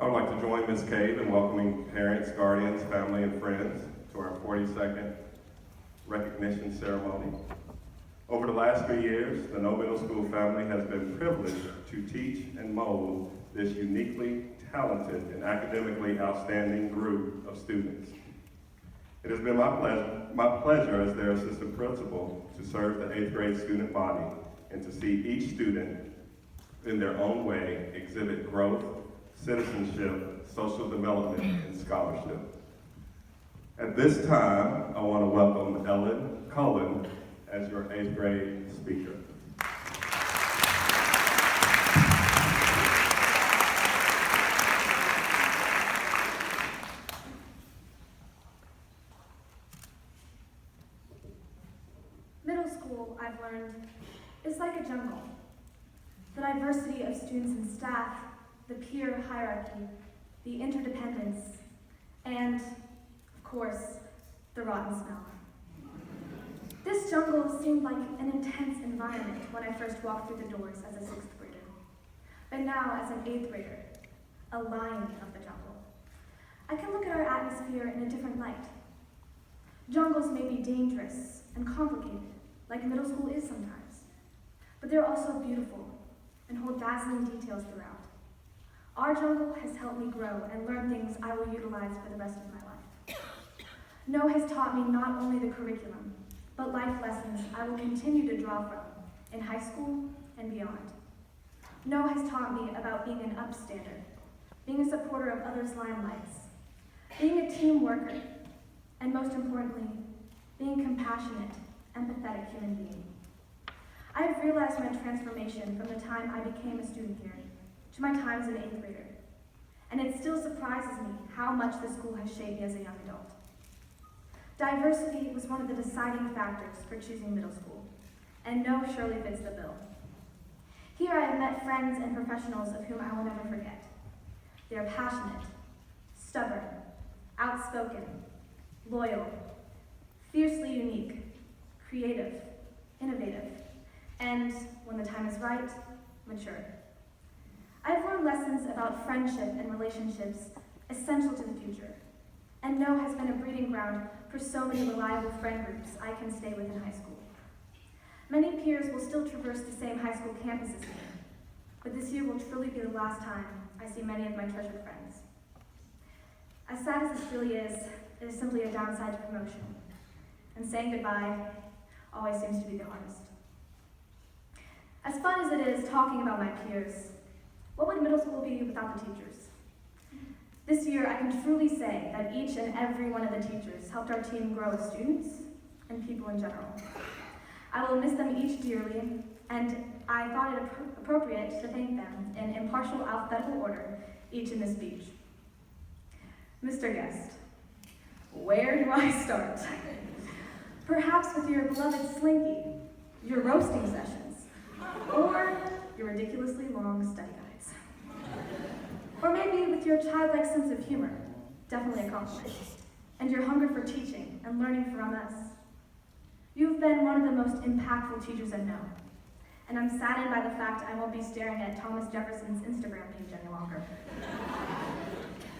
I would like to join Ms. Cave in welcoming parents, guardians, family, and friends to our 42nd recognition ceremony. Over the last 3 years, the No Middle School family has been privileged to teach and mold this uniquely talented and academically outstanding group of students. It has been my pleasure as their assistant principal to serve the 8th grade student body and to see each student in their own way exhibit growth, citizenship, social development, and scholarship. At this time, I want to welcome Ellen Cullen as your 8th grade speaker. Middle school, I've learned, is like a jungle. The diversity of students and staff, the peer hierarchy, the interdependence, and, of course, the rotten smell. This jungle seemed like an intense environment when I first walked through the doors as a 6th grader. But now, as an 8th grader, a lion of the jungle, I can look at our atmosphere in a different light. Jungles may be dangerous and complicated, like middle school is sometimes, but they're also beautiful and hold dazzling details throughout. Our jungle has helped me grow and learn things I will utilize for the rest of my life. No has taught me not only the curriculum, but life lessons I will continue to draw from in high school and beyond. No has taught me about being an upstander, being a supporter of others' limelights, being a team worker, and most importantly, being a compassionate, empathetic human being. I have realized my transformation from the time I became a student here to my time as an 8th grader, and it still surprises me how much the school has shaped me as a young adult. Diversity was one of the deciding factors for choosing middle school, and no surely fits the bill. Here I have met friends and professionals of whom I will never forget. They are passionate, stubborn, outspoken, loyal, fiercely unique, creative, innovative, and, when the time is right, mature. I've learned lessons about friendship and relationships essential to the future, and No has been a breeding ground for so many reliable friend groups I can stay with in high school. Many peers will still traverse the same high school campus as me, but this year will truly be the last time I see many of my treasured friends. As sad as this really is, it is simply a downside to promotion, and saying goodbye always seems to be the hardest. As fun as it is talking about my peers, what would middle school be without the teachers? This year, I can truly say that each and every one of the teachers helped our team grow as students and people in general. I will miss them each dearly, and I thought it appropriate to thank them in impartial alphabetical order, each in this speech. Mr. Guest, where do I start? Perhaps with your beloved Slinky, your roasting sessions, or your ridiculously long study guides. Or maybe with your childlike sense of humor, definitely a compliment, and your hunger for teaching and learning from us. You've been one of the most impactful teachers I know, and I'm saddened by the fact I won't be staring at Thomas Jefferson's Instagram page any longer.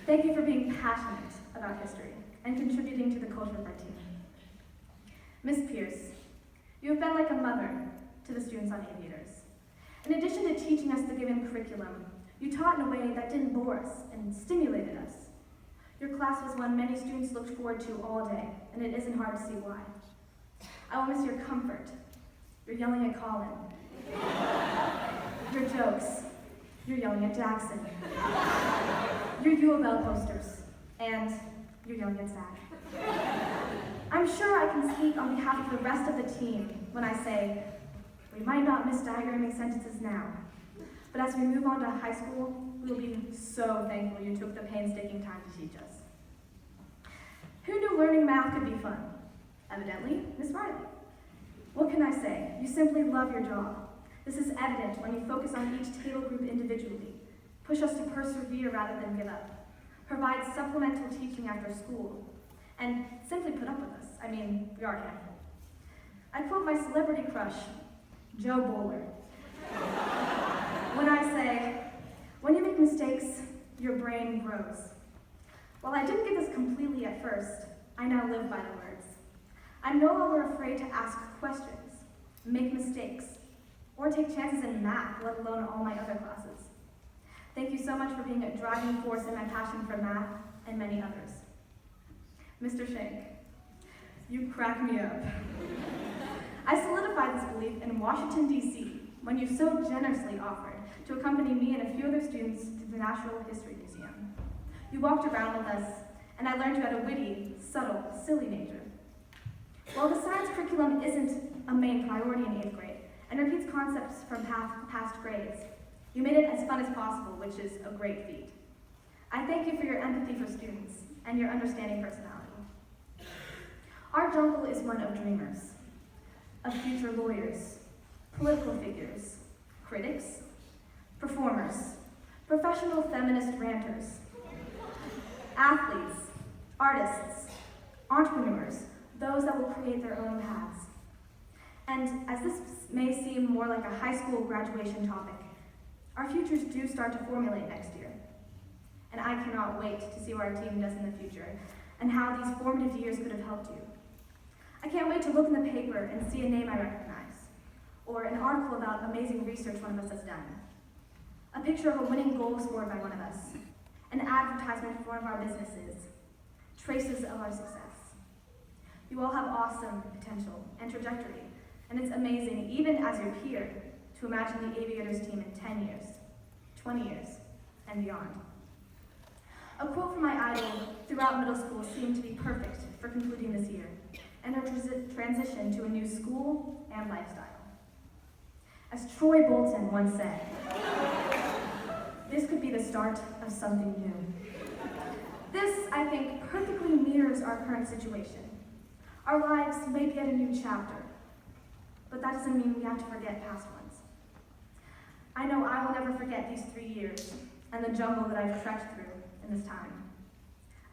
Thank you for being passionate about history and contributing to the culture of our team. Miss Pierce, you have been like a mother to the students on Aviators. In addition to teaching us the given curriculum, you taught in a way that didn't bore us and stimulated us. Your class was one many students looked forward to all day, and it isn't hard to see why. I will miss your comfort, your yelling at Colin, your jokes, your yelling at Jackson, your U of L posters, and your yelling at Zach. I'm sure I can speak on behalf of the rest of the team when I say, we might not miss diagramming sentences now, but as we move on to high school, we will be so thankful you took the painstaking time to teach us. Who knew learning math could be fun? Evidently, Miss Riley. What can I say? You simply love your job. This is evident when you focus on each table group individually, push us to persevere rather than give up, provide supplemental teaching after school, and simply put up with us. I mean, we are a handful. I quote my celebrity crush, Joe Bowler, when I say, when you make mistakes, your brain grows. While I didn't get this completely at first, I now live by the words. I'm no longer afraid to ask questions, make mistakes, or take chances in math, let alone all my other classes. Thank you so much for being a driving force in my passion for math and many others. Mr. Shank, you crack me up. I solidified this belief in Washington, D.C., when you so generously offered to accompany me and a few other students to the Natural History Museum. You walked around with us, and I learned you had a witty, subtle, silly nature. While the science curriculum isn't a main priority in 8th grade and repeats concepts from past grades, you made it as fun as possible, which is a great feat. I thank you for your empathy for students and your understanding personality. Our jungle is one of dreamers, of future lawyers, political figures, critics, performers, professional feminist ranters, athletes, artists, entrepreneurs, those that will create their own paths. And as this may seem more like a high school graduation topic, our futures do start to formulate next year. And I cannot wait to see what our team does in the future and how these formative years could have helped you. I can't wait to look in the paper and see a name I recognize, or an article about amazing research one of us has done, a picture of a winning goal scored by one of us, an advertisement for one of our businesses, traces of our success. You all have awesome potential and trajectory, and it's amazing, even as your peer, to imagine the Aviators team in 10 years, 20 years, and beyond. A quote from my idol throughout middle school seemed to be perfect for concluding this year, and her transition to a new school and lifestyle. As Troy Bolton once said, this could be the start of something new. This, I think, perfectly mirrors our current situation. Our lives may be at a new chapter, but that doesn't mean we have to forget past ones. I know I will never forget these 3 years and the jungle that I've trekked through in this time.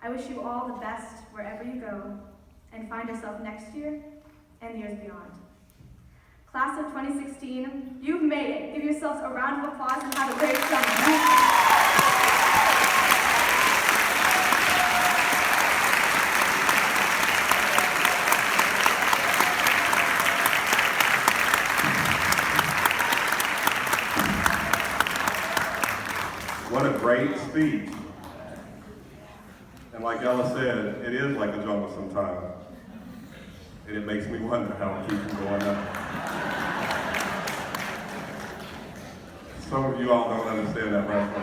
I wish you all the best wherever you go, and find yourself next year and years beyond. Class of 2016, you've made it. Give yourselves a round of applause and have a great summer. What a great speech. And like Ella said, it is like a jungle sometimes. And it makes me wonder how it keeps going up. Some of you all don't understand that reference.